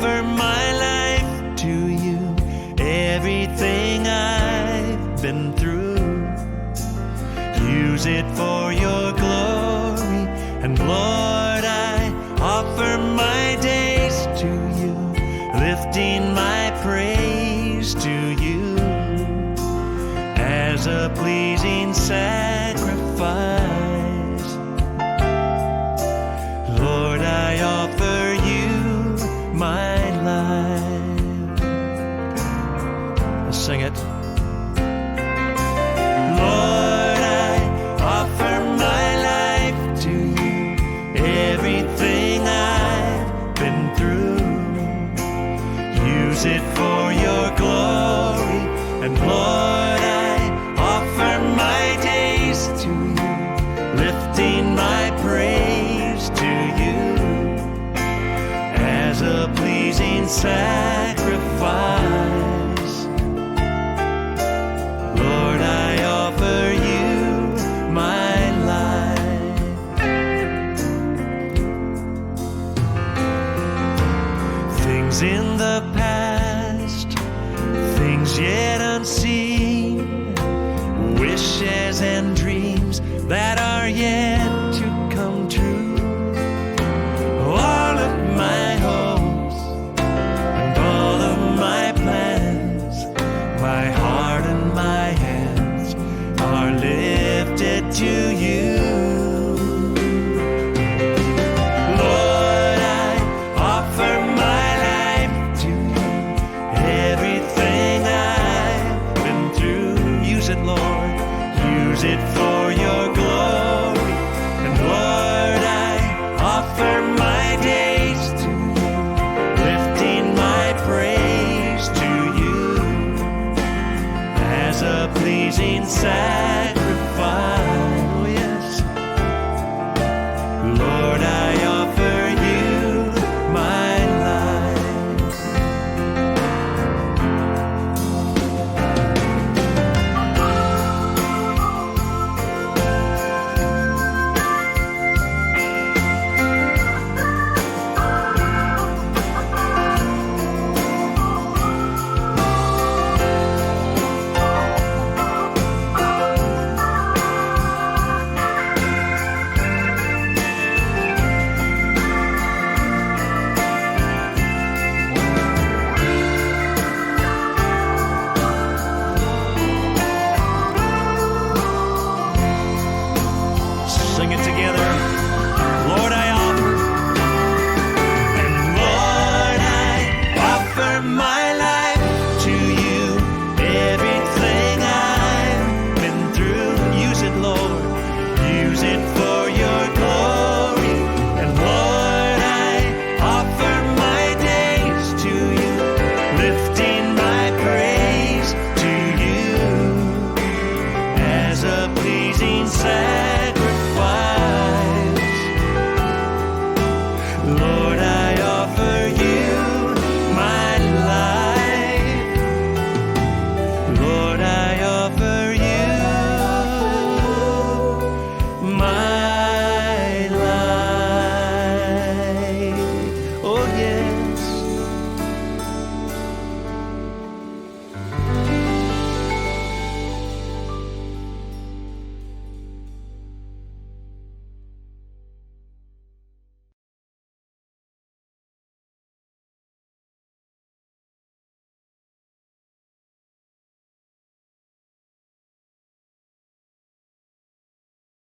offer my life to you, everything I've been through. Use it for your glory, and Lord, I offer my days to you, lifting my praise to you as a pleasing sacrifice. Lord, I offer you my life. Let's sing it. Lord, I offer my life to you, everything I've been through. Use it for your glory, and Lord, I offer my days to you, lifting my praise to you as a pleasing sacrifice. Lord, I offer you my life. Things in the past, things yet unseen, wishes and dreams that are yet to come true. All of my hopes and all of my plans, my heart and my hands are lifted to you. Lord, I offer my life to you, everything I've been through. Use it, Lord, use it for your glory, and Lord, I offer my days to you, lifting my praise to you as a pleasing sacrifice.